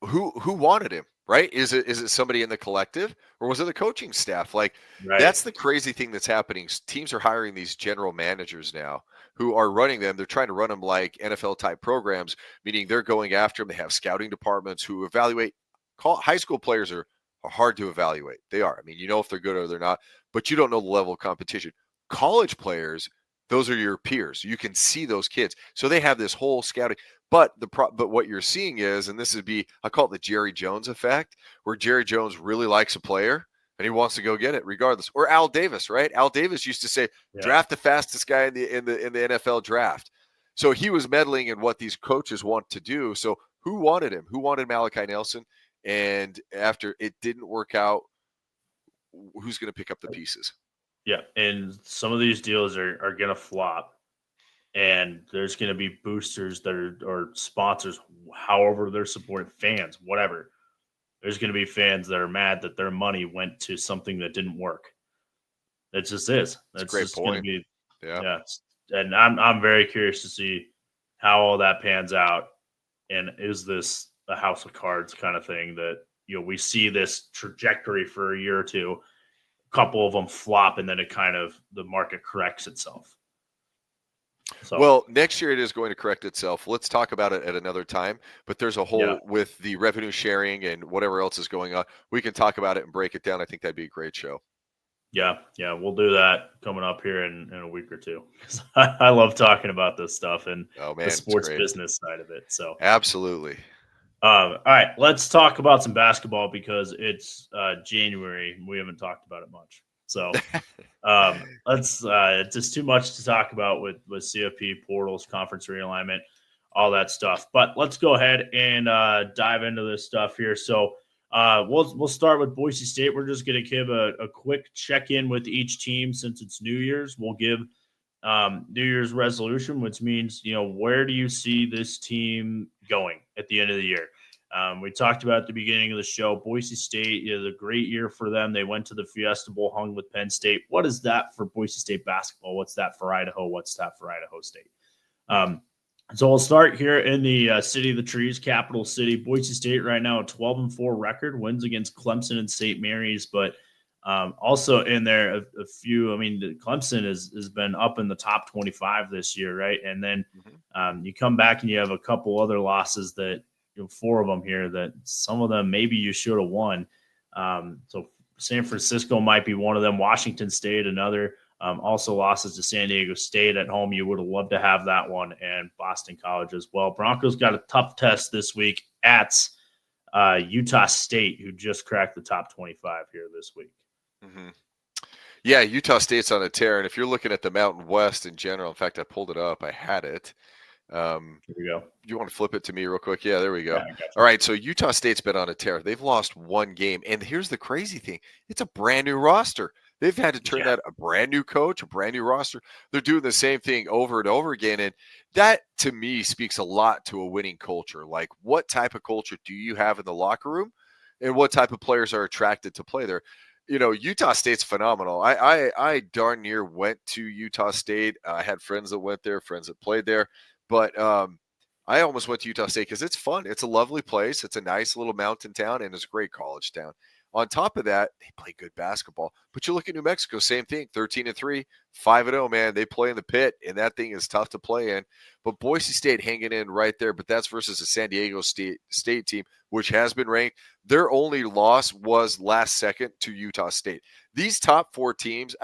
Who wanted him, right? Is it somebody in the collective, or was it the coaching staff? Like, Right. That's the crazy thing that's happening. Teams are hiring these general managers now who are running them. They're trying to run them like NFL type programs, meaning they're going after them. They have scouting departments who evaluate. High school players are hard to evaluate. They are. I mean, you know if they're good or they're not, but you don't know the level of competition. College players, those are your peers. You can see those kids. So they have this whole scouting. But what you're seeing is, and this would be, I call it the Jerry Jones effect, where Jerry Jones really likes a player and he wants to go get it regardless. Or Al Davis, right? Al Davis used to say, draft the fastest guy in the NFL draft. So he was meddling in what these coaches want to do. So who wanted him? Who wanted Malachi Nelson? And after it didn't work out, who's going to pick up the pieces? Yeah, and some of these deals are going to flop. And there's going to be boosters that are, or sponsors, however they're supporting fans, whatever. There's going to be fans that are mad that their money went to something that didn't work. It just is. That's a great just point. Going to be, yeah. And I'm very curious to see how all that pans out. And is this a house of cards kind of thing that, we see this trajectory for a year or two, a couple of them flop, and then it kind of, the market corrects itself. So. Well, next year it is going to correct itself. Let's talk about it at another time. But there's a whole with the revenue sharing and whatever else is going on. We can talk about it and break it down. I think that'd be a great show. Yeah, we'll do that coming up here in a week or two. I love talking about this stuff and the sports business side of it. So absolutely. All right, let's talk about some basketball because it's January. We haven't talked about it much. So let's it's just too much to talk about with CFP, portals, conference realignment, all that stuff. But let's go ahead and dive into this stuff here. So we'll start with Boise State. We're just going to give a quick check-in with each team since it's New Year's. We'll give New Year's resolution, which means, where do you see this team going at the end of the year? We talked about at the beginning of the show, Boise State is a great year for them. They went to the Fiesta Bowl, hung with Penn State. What is that for Boise State basketball? What's that for Idaho? What's that for Idaho State? So we'll start here in the City of the Trees, capital city. Boise State right now a 12-4 record, wins against Clemson and St. Mary's, but also in there a few. Clemson has been up in the top 25 this year, right? And then you come back and you have a couple other losses that, 4 of them here that some of them maybe you should have won. So San Francisco might be one of them. Washington State, another. Also losses to San Diego State at home. You would have loved to have that one, and Boston College as well. Broncos got a tough test this week at Utah State, who just cracked the top 25 here this week. Mm-hmm. Yeah, Utah State's on a tear. And if you're looking at the Mountain West in general, in fact, I pulled it up. I had it. Here we go. You want to flip it to me real quick? Yeah, there we go. Yeah, all right, so Utah State's been on a tear. They've lost 1 game. And here's the crazy thing. It's a brand new roster. They've had to turn out a brand new coach, a brand new roster. They're doing the same thing over and over again. And that, to me, speaks a lot to a winning culture. Like, what type of culture do you have in the locker room? And what type of players are attracted to play there? Utah State's phenomenal. I darn near went to Utah State. I had friends that went there, friends that played there. But I almost went to Utah State because it's fun. It's a lovely place. It's a nice little mountain town, and it's a great college town. On top of that, they play good basketball. But you look at New Mexico, same thing, 13-3, 5-0, man. They play in the pit, and that thing is tough to play in. But Boise State hanging in right there, but that's versus a San Diego State team, which has been ranked. Their only loss was last second to Utah State. These top 4 teams,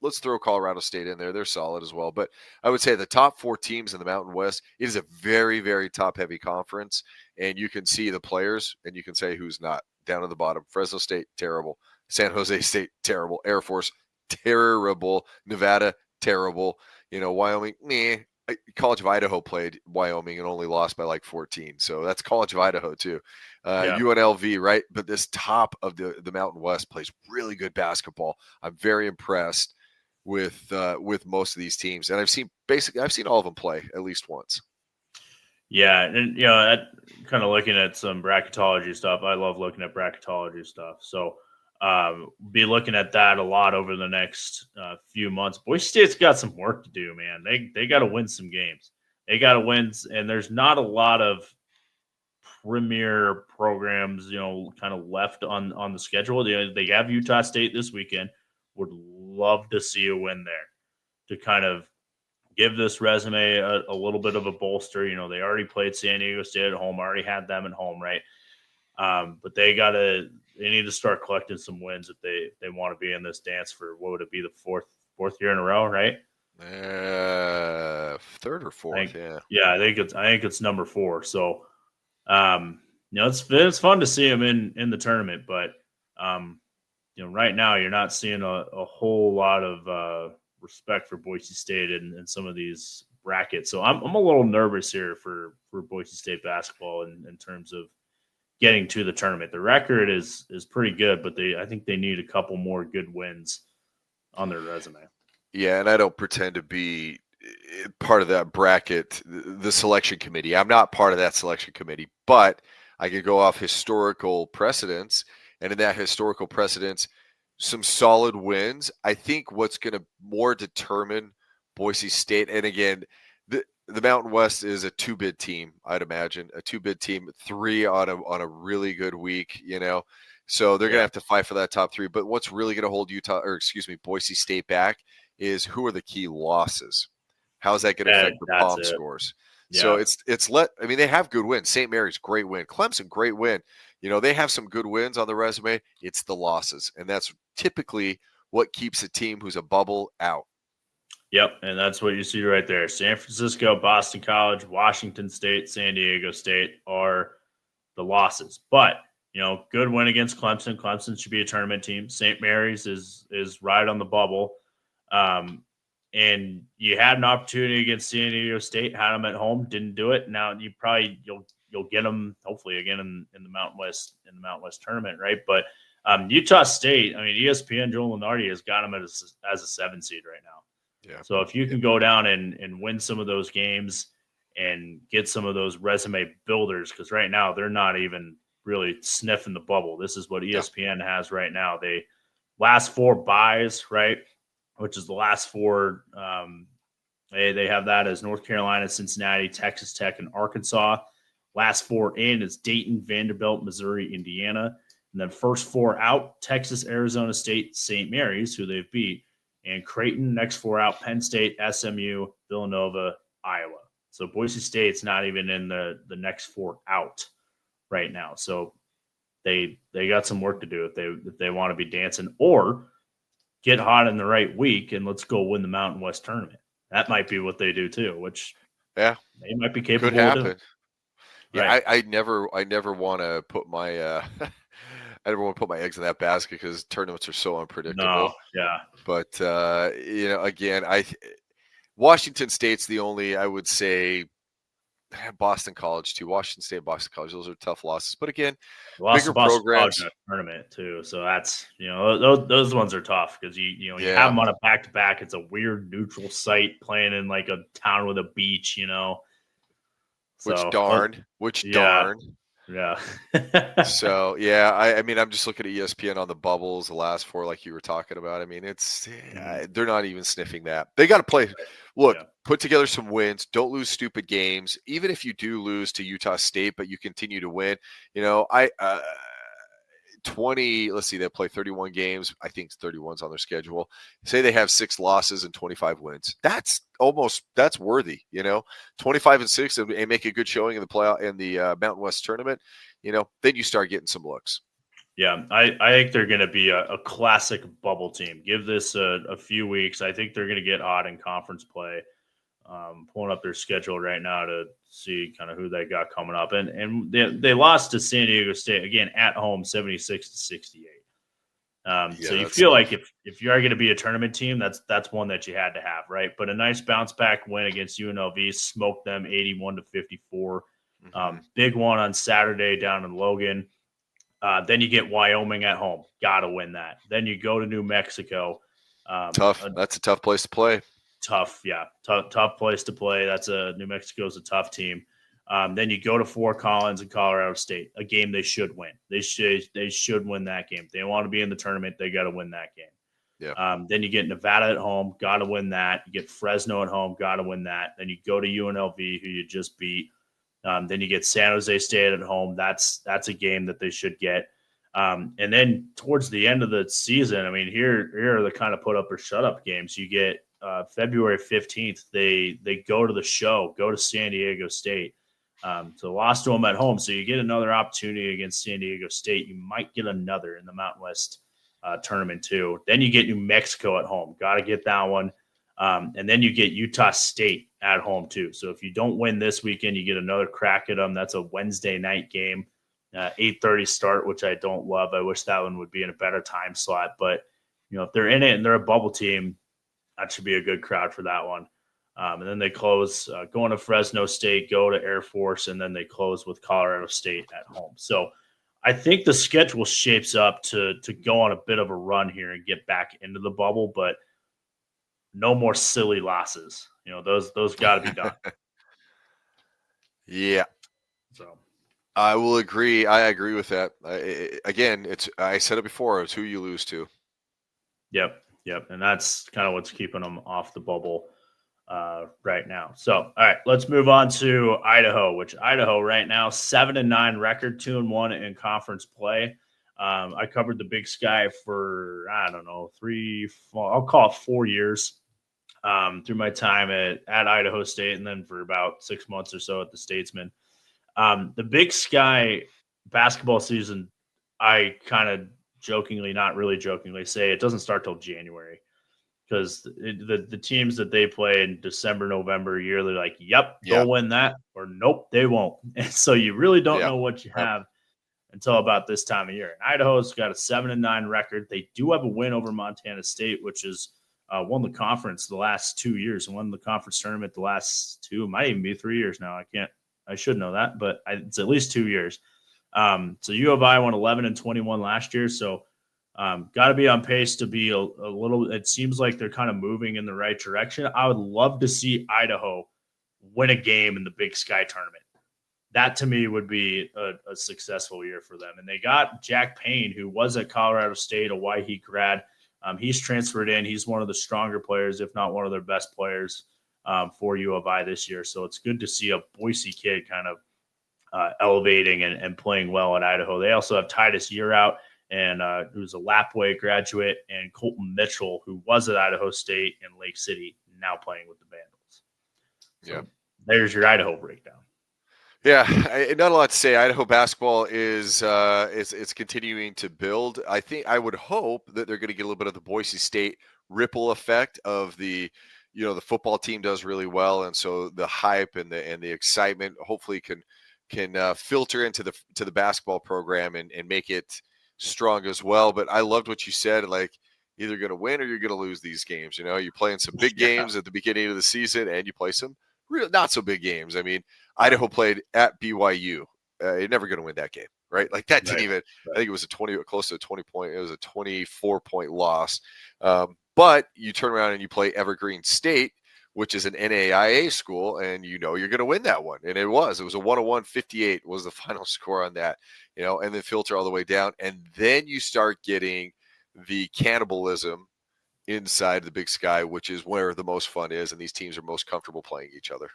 let's throw Colorado State in there. They're solid as well. But I would say the top 4 teams in the Mountain West, it is a very, very top-heavy conference, and you can see the players, and you can say who's not. Down at the bottom, Fresno State, terrible. San Jose State, terrible. Air Force, terrible. Nevada, terrible. Wyoming, meh. College of Idaho played Wyoming and only lost by like 14. So that's College of Idaho too. UNLV, right? But this top of the Mountain West plays really good basketball. I'm very impressed with most of these teams. And I've seen all of them play at least once. Yeah, and kind of looking at some bracketology stuff. I love looking at bracketology stuff. So be looking at that a lot over the next few months. Boise State's got some work to do, man. They got to win some games. They got to win, and there's not a lot of premier programs, kind of left on the schedule. They have Utah State this weekend. Would love to see a win there to kind of give this resume a little bit of a bolster. They already played San Diego State at home, already had them at home, right? But they need to start collecting some wins if they want to be in this dance for, what would it be, the fourth year in a row, right? Third or fourth, yeah. Yeah, I think it's number 4. So, it's fun to see them in the tournament, but right now you're not seeing a whole lot of respect for Boise State in some of these brackets. So I'm a little nervous here for Boise State basketball in terms of getting to the tournament. The record is pretty good, but I think they need a couple more good wins on their resume. Yeah, and I don't pretend to be part of that bracket, the selection committee. I'm not part of that selection committee, but I could go off historical precedents, and in that historical precedents, some solid wins. I think what's going to more determine Boise State, and again, the Mountain West is a 2-bid team, I'd imagine, a 2-bid team, 3 on a really good week, so they're going to have to fight for that top 3. But what's really going to hold Boise State back is who are the key losses. How's that going to affect the palm scores? Yeah. So they have good wins. St. Mary's, great win. Clemson, great win. They have some good wins on the resume. It's the losses, and that's typically what keeps a team who's a bubble out. Yep, and that's what you see right there. San Francisco, Boston College, Washington State, San Diego State are the losses. But, good win against Clemson. Clemson should be a tournament team. St. Mary's is right on the bubble. And you had an opportunity against San Diego State, had them at home, didn't do it. Now you'll get them hopefully again in the Mountain West tournament, right? But Utah State, ESPN Joel Lenardi has got them as a 7 seed right now. Yeah. So if you can go down and win some of those games and get some of those resume builders, because right now they're not even really sniffing the bubble. This is what ESPN has right now. They last 4 buys, right? Which is the last 4. They have that as North Carolina, Cincinnati, Texas Tech, and Arkansas. Last 4 in is Dayton, Vanderbilt, Missouri, Indiana. And then first 4 out, Texas, Arizona State, St. Mary's, who they've beat. And Creighton, next 4 out, Penn State, SMU, Villanova, Iowa. So Boise State's not even in the next 4 out right now. So they got some work to do if they want to be dancing, or get hot in the right week and let's go win the Mountain West tournament. That might be what they do too, which they might be capable of doing. Yeah, right. I never want to put my I never want to put my eggs in that basket because tournaments are so unpredictable. No, yeah. But again, Washington State's the only, I would say, Boston College too. Washington State, Boston College, those are tough losses. But again, bigger programs in a tournament too. So that's those ones are tough because you have them on a back-to-back. It's a weird neutral site playing in like a town with a beach. Which darn. Yeah. So I'm just looking at ESPN on the bubbles, the last 4, like you were talking about. It's they're not even sniffing that. They got to play. Look, put together some wins. Don't lose stupid games. Even if you do lose to Utah State, but you continue to win. 20. Let's see, they play 31 games. I think 31's on their schedule. Say they have 6 losses and 25 wins. That's worthy. 25-6 and make a good showing in the playoff in the Mountain West tournament. Then you start getting some looks. Yeah, I think they're going to be a classic bubble team. Give this a few weeks. I think they're going to get hot in conference play. Pulling up their schedule right now to see kind of who they got coming up. And they lost to San Diego State, again, at home, 76-68. So you feel like if you are going to be a tournament team, that's one that you had to have, right? But a nice bounce-back win against UNLV, smoked them 81-54. Big one on Saturday down in Logan. Then you get Wyoming at home. Got to win that. Then you go to New Mexico. Tough. That's a tough place to play. Tough place to play. New Mexico's a tough team. Then you go to Fort Collins and Colorado State, a game they should win. They should win that game. If they want to be in the tournament, they got to win that game. Yeah. Then you get Nevada at home, got to win that. You get Fresno at home, got to win that. Then you go to UNLV, who you just beat. Then you get San Jose State at home. That's a game that they should get. And then towards the end of the season, I mean, here are the kind of put up or shut up games. You get February 15th. They go to the show, go to San Diego State. So lost to them at home. So you get another opportunity against San Diego State. You might get another in the Mountain West tournament too. Then you get New Mexico at home. Got to get that one. And then you get Utah State at home too. So if you don't win this weekend, you get another crack at them. That's a Wednesday night game, 8:30 start, which I don't love. I wish that one would be in a better time slot. But if they're in it and they're a bubble team, that should be a good crowd for that one. And then they close going to Fresno State, go to Air Force, and then they close with Colorado State at home. So I think the schedule shapes up to go on a bit of a run here and get back into the bubble, but no more silly losses. Those got to be done. Yeah. So I will agree. I agree with that. I said it before, it's who you lose to. Yep. And that's kind of what's keeping them off the bubble right now. So, all right, let's move on to Idaho, which Idaho right now, 7-9 record, 2-1 in conference play. I covered the Big Sky for, I don't know, 4 years through my time at Idaho State, and then for about 6 months or so at the Statesman. The Big Sky basketball season, I kind of jokingly, not really jokingly, say it doesn't start till January, because the teams that they play in December, November yearly, like, yep, they'll win that, or nope, they won't. And so you really don't know what you have until about this time of year. And Idaho's got a 7-9 record. They do have a win over Montana State, which is won the conference the last 2 years, and won the conference tournament the last 2, might even be 3 years now. I should know that, but it's at least 2 years. So U of I won 11-21 last year. So got to be on pace to be a little, it seems like they're kind of moving in the right direction. I would love to see Idaho win a game in the Big Sky tournament. That to me would be a successful year for them. And they got Jack Payne, who was at Colorado State, a Waihee grad. He's transferred in. He's one of the stronger players, if not one of their best players for U of I this year. So it's good to see a Boise kid kind of elevating and playing well at Idaho. They also have Titus Yearout, and who's a Lapway graduate, and Colton Mitchell, who was at Idaho State and Lake City, now playing with the Vandals. So there's your Idaho breakdown. Yeah, not a lot to say. Idaho basketball is it's continuing to build. I would hope that they're going to get a little bit of the Boise State ripple effect of the football team does really well, and so the hype and the excitement hopefully can filter into the basketball program and make it strong as well. But I loved what you said, like, either going to win or you're going to lose these games. You're playing some big games at the beginning of the season, and you play some real not so big games. I mean, Idaho played at BYU. You're never going to win that game, right? Like, that didn't even. I think it was close to a 20 point. It was a 24-point loss. But you turn around and you play Evergreen State, which is an NAIA school, and you're going to win that one. And it was a 101-58 was the final score on that, and then filter all the way down. And then you start getting the cannibalism inside the Big Sky, which is where the most fun is, and these teams are most comfortable playing each other.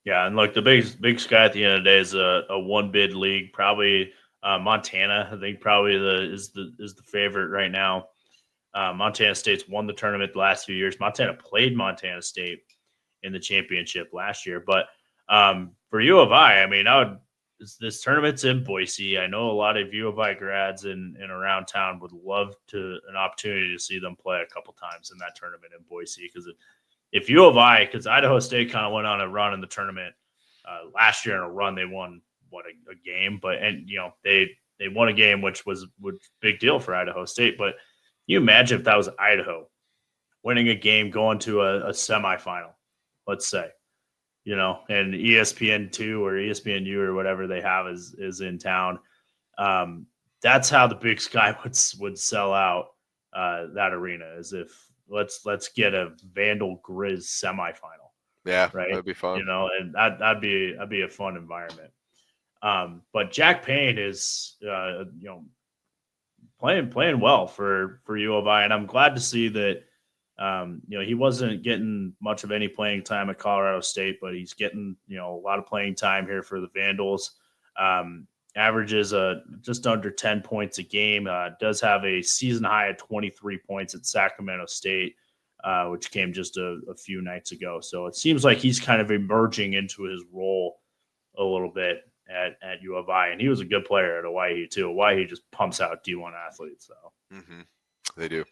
Yeah, and look, the Big Sky at the end of the day is a one bid league. Probably Montana, I think, probably is the favorite right now. Montana State's won the tournament the last few years. Montana played Montana State in the championship last year. But for U of I mean, this tournament's in Boise. I know a lot of U of I grads in around town would love an opportunity to see them play a couple times in that tournament in Boise. Because if U of I, because Idaho State kind of went on a run in the tournament last year in a run, they won a game, but they won a game which was big deal for Idaho State. But you imagine if that was Idaho winning a game, going to a semifinal, let's say, and ESPN2 or ESPNU or whatever they have is in town. That's how the Big Sky would sell out that arena, as if let's get a Vandal Grizz semifinal. Yeah, right. That'd be fun. And that'd be a fun environment. But Jack Payne is playing well for U of I, and I'm glad to see that He wasn't getting much of any playing time at Colorado State, but he's getting, a lot of playing time here for the Vandals. Averages just under 10 points a game. Does have a season high of 23 points at Sacramento State, which came just a few nights ago. So it seems like he's kind of emerging into his role a little bit at U of I, and he was a good player at Hawaii too. Hawaii just pumps out D1 athletes. So they do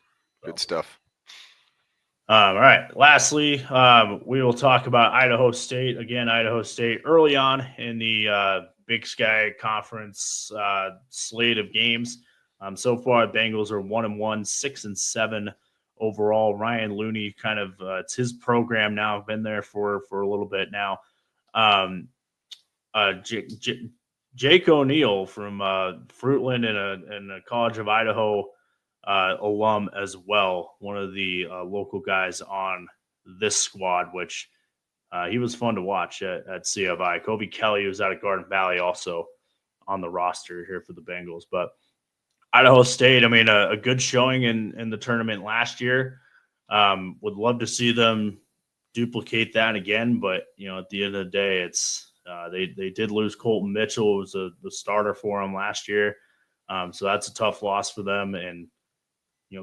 good stuff. All right. Lastly, we will talk about Idaho State. Again, Idaho State early on in the Big Sky Conference slate of games. So far, the Bengals are 1-1, 6-7 overall. Ryan Looney, kind of it's his program now. I've been there for a little bit now. Jake O'Neill from Fruitland and a College of Idaho alum as well. One of the local guys on this squad, which he was fun to watch at C of I. Kobe Kelly, who's out of Garden Valley, also on the roster here for the Bengals. But Idaho State, a good showing in the tournament last year. Would love to see them duplicate that again, but at the end of the day, it's they did lose Colton Mitchell, who was the starter for them last year. So that's a tough loss for them, and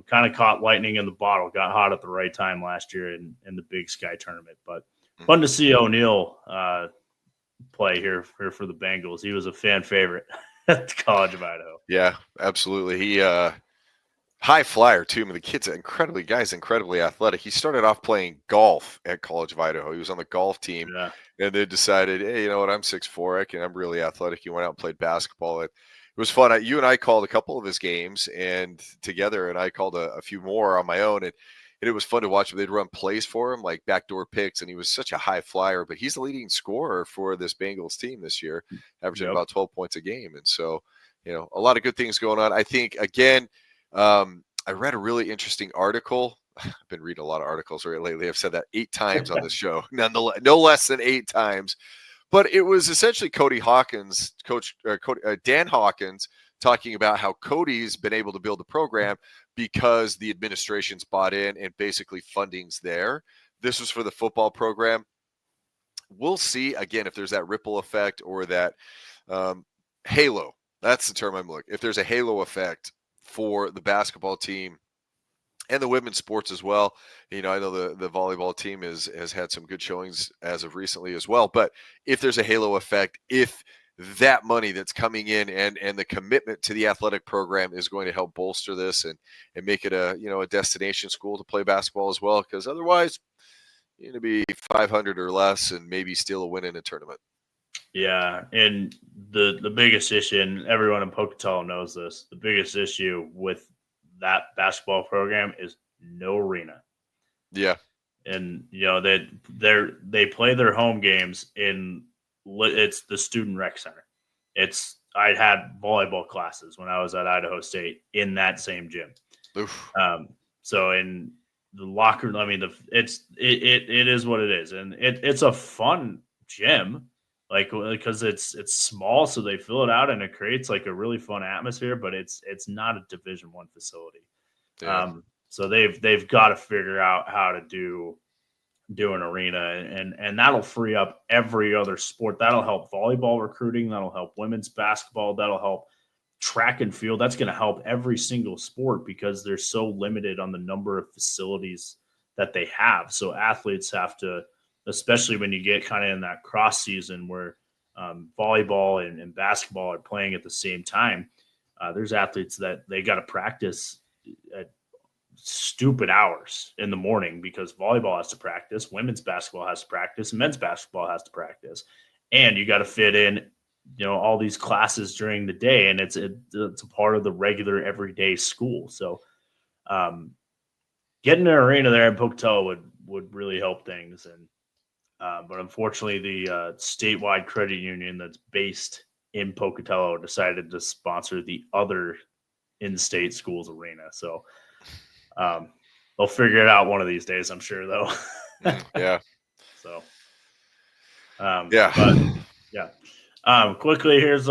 kind of caught lightning in the bottle, got hot at the right time last year in the Big Sky tournament. But fun to see O'Neill play here for the Bengals. He was a fan favorite at the College of Idaho. Yeah, absolutely. He high flyer too. The kid's incredibly athletic. He started off playing golf at College of Idaho. He was on the golf team, and then decided, hey, you know what? I'm 6'4". I'm really athletic. He went out and played basketball. It was fun. You and I called a couple of his games and together, and I called a few more on my own. And it was fun to watch him. They'd run plays for him, like backdoor picks, and he was such a high flyer. But he's the leading scorer for this Bengals team this year, averaging about 12 points a game. And so, a lot of good things going on. I think, again, I read a really interesting article. I've been reading a lot of articles lately. I've said that 8 times on this show, nonetheless, no less than 8 times. But it was essentially Cody Hawkins, Dan Hawkins, talking about how Cody's been able to build the program because the administration's bought in and basically funding's there. This was for the football program. We'll see, again, if there's that ripple effect or that halo. That's the term I'm looking. If there's a halo effect for the basketball team and the women's sports as well. I know the volleyball team has had some good showings as of recently as well. But if there's a halo effect, if that money that's coming in and the commitment to the athletic program is going to help bolster this and make it a destination school to play basketball as well, because otherwise you're going to be 500 or less and maybe steal a win in a tournament. Yeah, and the biggest issue, and everyone in Pocatello knows this, the biggest issue with that basketball program is no arena. Yeah. And, they play their home games it's the student rec center. I had volleyball classes when I was at Idaho State in that same gym. So in the locker room, it is what it is. And it's a fun gym. Because it's small, so they fill it out and it creates like a really fun atmosphere, but it's not a Division I facility. Yeah. So they've got to figure out how to do an arena, and that'll free up every other sport. That'll help volleyball recruiting. That'll help women's basketball. That'll help track and field. That's going to help every single sport because they're so limited on the number of facilities that they have. So athletes have to, especially when you get kind of in that cross season where volleyball and basketball are playing at the same time. There's athletes that they got to practice at stupid hours in the morning because volleyball has to practice, women's basketball has to practice, men's basketball has to practice. And you got to fit in, all these classes during the day. And it's a part of the regular everyday school. So getting an arena there in Pocatello would really help things. And but unfortunately, the statewide credit union that's based in Pocatello decided to sponsor the other in-state schools arena. So they'll figure it out one of these days, I'm sure, though. Yeah. So, yeah. But, yeah. Quickly, here's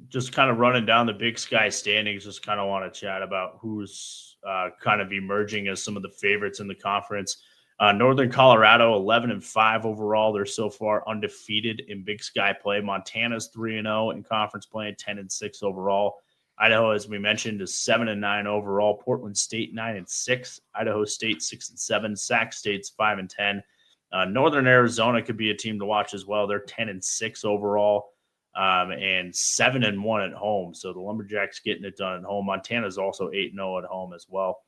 just kind of running down the Big Sky standings, just kind of want to chat about who's kind of emerging as some of the favorites in the conference. Northern Colorado, 11-5 overall. They're so far undefeated in Big Sky play. Montana's 3-0 in conference play, 10-6 overall. Idaho, as we mentioned, is 7-9 overall. Portland State 9-6. Idaho State 6-7. Sac State's 5-10. Northern Arizona could be a team to watch as well. They're 10-6 overall, and 7-1 at home. So the Lumberjacks getting it done at home. Montana's also 8-0 at home as well.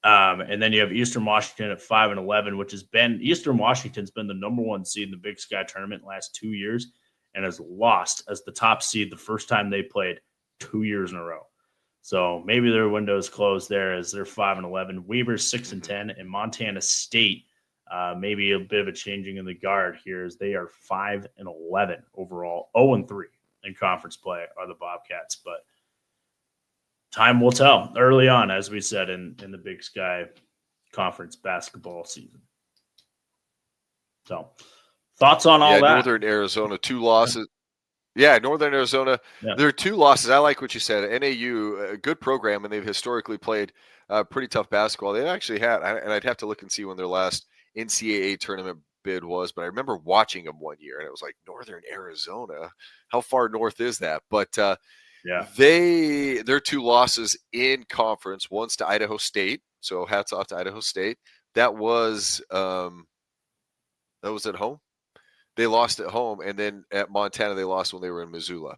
And then you have Eastern Washington at 5-11, which has been Eastern Washington's been the number one seed in the Big Sky tournament the last 2 years, and has lost as the top seed the first time they played 2 years in a row. So maybe their window is closed there as they're 5-11. Weber's 6-10, and Montana State, maybe a bit of a changing in the guard here as they are 5-11 overall. 0-3 in conference play are the Bobcats, but time will tell early on, as we said, in the Big Sky Conference basketball season. So, thoughts on all that? Northern Arizona, 2 losses. Yeah, Northern Arizona, there are 2 losses. I like what you said. NAU, a good program, and they've historically played pretty tough basketball. They actually had, and I'd have to look and see when their last NCAA tournament bid was, but I remember watching them one year, and it was like, Northern Arizona? How far north is that? But their 2 losses in conference, one's to Idaho State, so hats off to Idaho State. That was at home. They lost at home, and then at Montana they lost when they were in Missoula.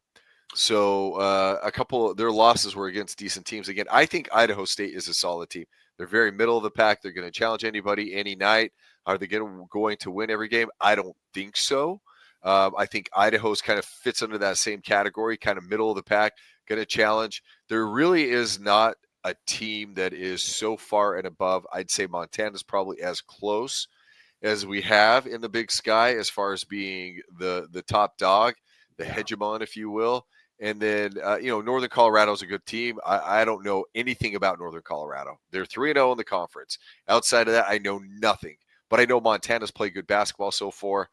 So a couple of their losses were against decent teams. Again, I think Idaho State is a solid team. They're very middle of the pack. They're going to challenge anybody any night. Are they going to win every game? I don't think so. I think Idaho's kind of fits under that same category, kind of middle of the pack, going to challenge. There really is not a team that is so far and above. I'd say Montana's probably as close as we have in the Big Sky as far as being the top dog, the hegemon, if you will. And then, Northern Colorado's a good team. I don't know anything about Northern Colorado. They're 3-0 in the conference. Outside of that, I know nothing. But I know Montana's played good basketball so far.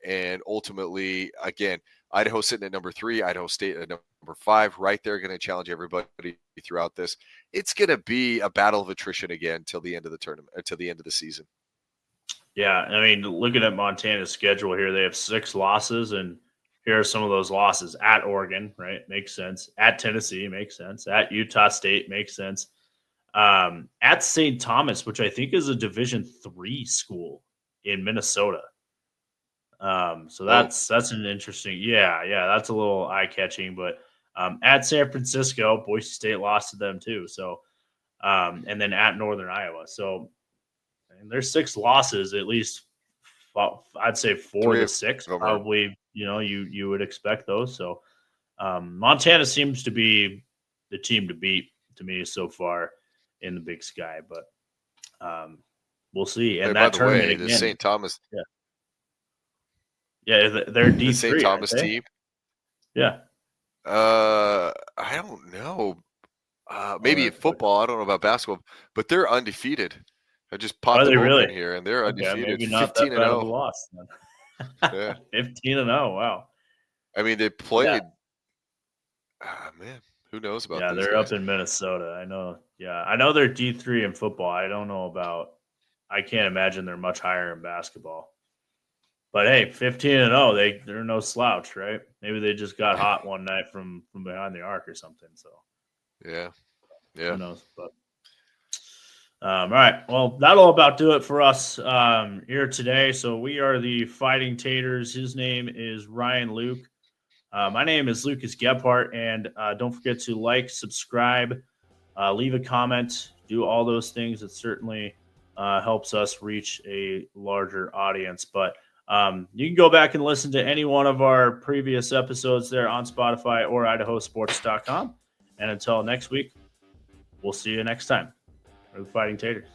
And ultimately, again, Idaho sitting at number 3, Idaho State at number 5, right there, going to challenge everybody throughout this. It's going to be a battle of attrition again till the end of the tournament, till the end of the season. Yeah, I mean, looking at Montana's schedule here, they have 6 losses, and here are some of those losses. At Oregon, right? Makes sense. At Tennessee, makes sense. At Utah State, makes sense. At St. Thomas, which I think is a Division III school in Minnesota. So that's an interesting, that's a little eye-catching. But at San Francisco, Boise State lost to them too. So, and then at Northern Iowa. So, and there's 6 losses, at least. I'd say 4 to 6, probably. You would expect those. So, Montana seems to be the team to beat to me so far in the Big Sky, but we'll see. And that tournament again, the St. Thomas, they're D3. The St. Thomas team. Yeah. I don't know. Maybe in football. I don't know about basketball, but they're undefeated. I just popped them open here, and they're undefeated. Maybe not 15 that bad of a loss. Yeah. 15-0. Wow. I mean, they played. Man, who knows about? Yeah, they're guys? Up in Minnesota. I know. Yeah, I know they're D3 in football. I don't know about. I can't imagine they're much higher in basketball. But hey, 15-0, they're no slouch, right? Maybe they just got hot one night from behind the arc or something. So. Yeah. Who knows? But. All right. Well, that'll about do it for us here today. So we are the Fighting Taters. His name is Ryan Luke. My name is Lucas Gebhardt. And don't forget to like, subscribe, leave a comment, do all those things. It certainly helps us reach a larger audience. But you can go back and listen to any one of our previous episodes there on Spotify or IdahoSports.com. And until next week, we'll see you next time. The Fighting Taters.